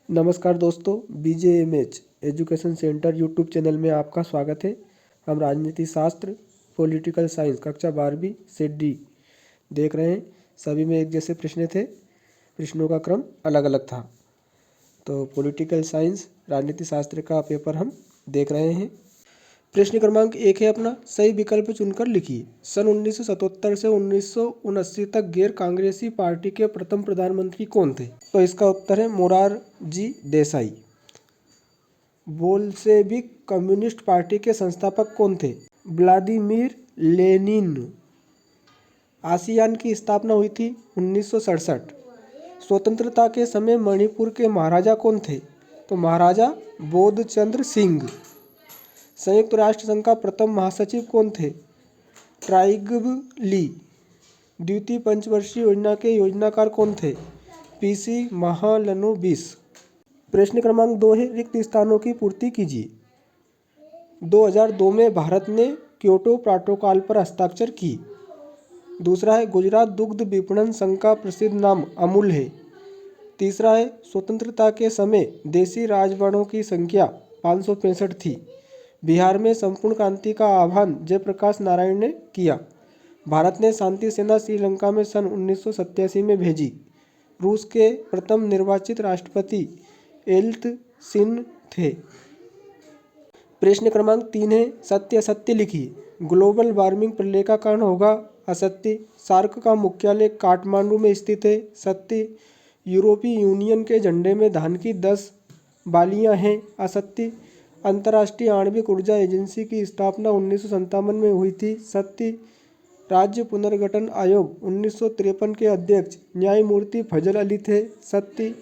नमस्कार दोस्तों, BJMH education centre YouTube channel में आपका स्वागत है। हम राजनीति शास्त्र पॉलिटिकल साइंस कक्षा 12वीं से डी देख रहे हैं। सभी में एक जैसे प्रश्न थे, प्रश्नों का क्रम अलग अलग था। तो पॉलिटिकल साइंस राजनीति शास्त्र का पेपर हम देख रहे हैं। प्रश्न क्रमांक 1 है अपना, सही विकल्प चुनकर लिखिए। सन 1977 से 1979 तक गैर कांग्रेसी पार्टी के प्रथम प्रधानमंत्री कौन थे? तो इसका उत्तर है Morarji Desai. Bolshevik communist party के संस्थापक कौन थे? Vladimir Lenin. आसियान की स्थापना हुई थी 1967। स्वतंत्रता के समय मणिपुर के महाराजा कौन थे? तो महाराजा बोधचंद्र सिंह। संयुक्त राष्ट्र संघ का प्रथम महासचिव कौन थे? ट्राइगब ली। द्वितीय पंचवर्षीय योजना के योजनाकार कौन थे? PC महालनोबिस। प्रश्न क्रमांक 2 है, रिक्त स्थानों की पूर्ति कीजिए। 2002 में भारत ने क्योटो प्रोटोकॉल पर हस्ताक्षर की। दूसरा है, गुजरात दुग्ध विपणन संघ का प्रसिद्ध नाम अमूल है। तीसरा है, स्वतंत्रता के समय देशी राजवाड़ों की संख्या 565 थी। बिहार में संपूर्ण क्रांति का आह्वान जयप्रकाश नारायण ने किया। भारत ने शांति सेना श्रीलंका में सन 1987 में भेजी। रूस के प्रथम निर्वाचित राष्ट्रपति येल्त्सिन थे। प्रश्न क्रमांक 3 है, सत्य असत्य लिखिए। ग्लोबल वार्मिंग प्रलय का कारण होगा। असत्य। सार्क का मुख्यालय काठमांडू में स्थित है। सत्य। यूरोपीय यूनियन के झंडे में धान की 10 बालियां हैं। असत्य। अंतर्राष्ट्रीय आणविक ऊर्जा एजेंसी की स्थापना 1957 में हुई थी। सत्य। राज्य पुनर्गठन आयोग 1953 के अध्यक्ष न्यायमूर्ति फजल अली थे। सत्य।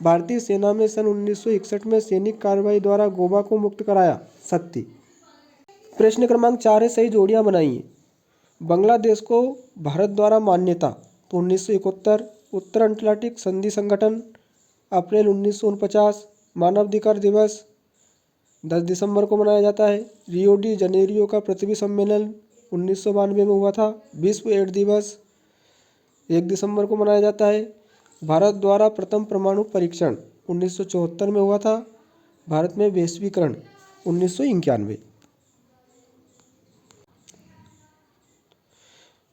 भारतीय सेना में सन 1961 में सैनिक कार्रवाई द्वारा गोवा को मुक्त कराया। सत्य। प्रश्न क्रमांक 4 है, सही जोड़ियां बनाइए। बांग्लादेश को भारत द्वारा मान्यता। तो 1971। उत्तर अटलांटिक संधि संगठन अप्रैल 1949। मानवाधिकार दिवस 10 दिसंबर को मनाया जाता है। रियो डी जनेरियो का पृथ्वी सम्मेलन 1992 में हुआ था। विश्व एड्स दिवस 1 दिसंबर को मनाया जाता है। भारत द्वारा प्रथम परमाणु परीक्षण 1974 में हुआ था। भारत में वैश्वीकरण 1991।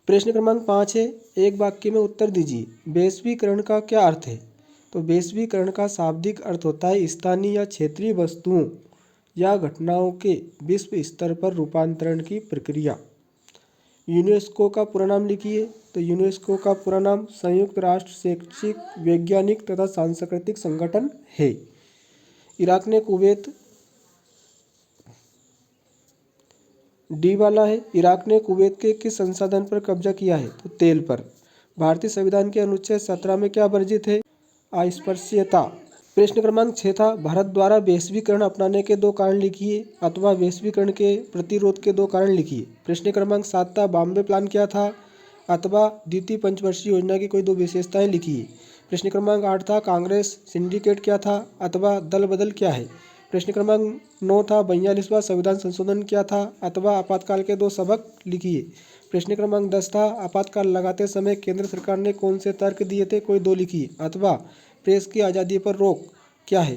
प्रश्न क्रमांक 5 है, एक वाक्य में उत्तर दीजिए। वैश्वीकरण का क्या अर्थ है? तो वैश्वीकरण का शाब्दिक अर्थ होता है स्थानीय या क्षेत्रीय वस्तुओं या घटनाओं के विश्व स्तर पर रूपांतरण की प्रक्रिया। यूनेस्को का पूरा नाम लिखिए। तो यूनेस्को का पूरा नाम संयुक्त राष्ट्र शैक्षिक वैज्ञानिक तथा सांस्कृतिक संगठन है। इराक ने कुवैत डी वाला है। इराक ने कुवैत के किस संसाधन पर कब्जा किया है? तो तेल पर। भारतीय संविधान के अनुच्छेद 17 में क्या वर्जित है? अस्पृश्यता। प्रश्न क्रमांक 6 था, भारत द्वारा वैश्वीकरण अपनाने के 2 कारण लिखिए अथवा वैश्वीकरण के प्रतिरोध के 2 कारण लिखिए। प्रश्न क्रमांक 7 था, बॉम्बे प्लान क्या था अथवा द्वितीय पंचवर्षीय योजना की कोई 2 विशेषताएं लिखिए। प्रश्न क्रमांक 8 था, कांग्रेस सिंडिकेट क्या था अथवा दल बदल क्या है। प्रश्न क्रमांक 9 था, 42वां संविधान संशोधन क्या था अथवा आपातकाल के 2 सबक लिखिए। प्रश्न क्रमांक 10 था, आपातकाल लगाते समय केंद्र सरकार ने कौन से तर्क दिए थे? कोई 2 लिखिए। अथवा प्रेस की आज़ादी पर रोक क्या है?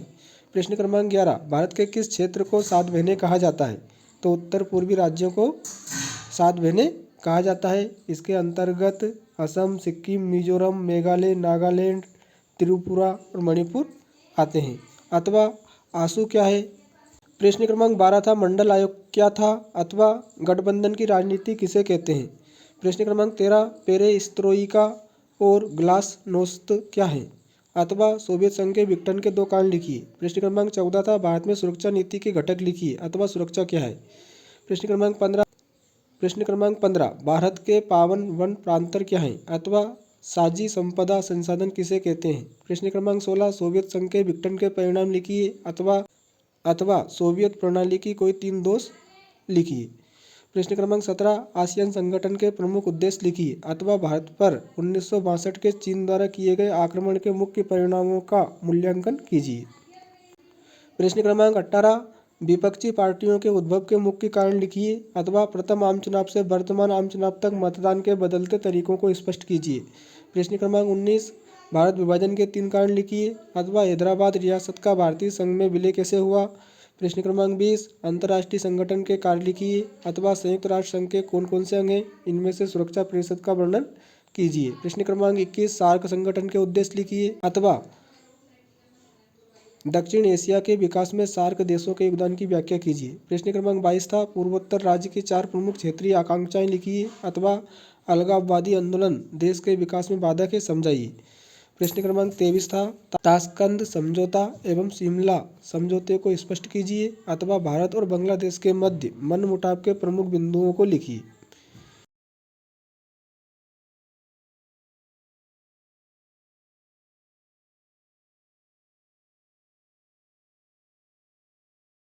प्रश्न क्रमांक 11, भारत के किस क्षेत्र को 7 बहनें कहा जाता है? तो उत्तर पूर्वी राज्यों को 7 बहनें कहा जाता है। इसके अंतर्गत असम, सिक्किम, मिजोरम, मेघालय, नागालैंड, त्रिपुरा और मणिपुर आते हैं। अथवा आंसू क्या है? प्रश्न क्रमांक 12 था, मंडल आयोग क्या था अथवा गठबंधन की राजनीति किसे कहते हैं? प्रश्न क्रमांक 13, पेरेस्त्रोइका और ग्लासनोस्त क्या है अथवा सोवियत संघ के विघटन के 2 कारण लिखिए। प्रश्न क्रमांक 14 था, भारत में सुरक्षा नीति के घटक लिखिए अथवा सुरक्षा क्या है। प्रश्न क्रमांक 15, भारत के पावन वन प्रांतर क्या है अथवा साझी संपदा संसाधन किसे कहते हैं। प्रश्न क्रमांक 16, सोवियत संघ के विघटन के परिणाम लिखिए अथवा सोवियत प्रणाली की कोई 3 दोष लिखिए। प्रश्न क्रमांक 17, आसियान संगठन के प्रमुख उद्देश्य लिखिए अथवा भारत पर 1962 के चीन द्वारा किए गए आक्रमण के मुख्य परिणामों का मूल्यांकन कीजिए। प्रश्न क्रमांक 18, विपक्षी पार्टियों के उद्भव के मुख्य कारण लिखिए अथवा प्रथम आम चुनाव से वर्तमान आम चुनाव तक मतदान के बदलते तरीकों को स्पष्ट कीजिए। प्रश्न क्रमांक 19, भारत विभाजन के 3 कारण लिखिए, अथवा हैदराबाद रियासत का भारतीय संघ में विलय कैसे हुआ। प्रश्न क्रमांक 20, अंतर्राष्ट्रीय संगठन के कार्य लिखिए, अथवा संयुक्त राष्ट्र संघ के कौन कौन से अंग हैं, इनमें से सुरक्षा परिषद का वर्णन कीजिए। प्रश्न क्रमांक 21, सार्क संगठन के उद्देश्य लिखिए, अथवा दक्षिण एशिया के विकास में सार्क देशों के योगदान की व्याख्या कीजिए। प्रश्न क्रमांक 22 था, पूर्वोत्तर राज्य की 4 प्रमुख क्षेत्रीय आकांक्षाएं लिखिए, अथवा अलगाववादी आंदोलन देश के विकास में बाधक है, समझाइए। प्रश्न क्रमांक 23 था, ताशकंद समझौता एवं शिमला समझौते को स्पष्ट कीजिए, अथवा भारत और बांग्लादेश के मध्य मनमुटाव के प्रमुख बिंदुओं को लिखिए।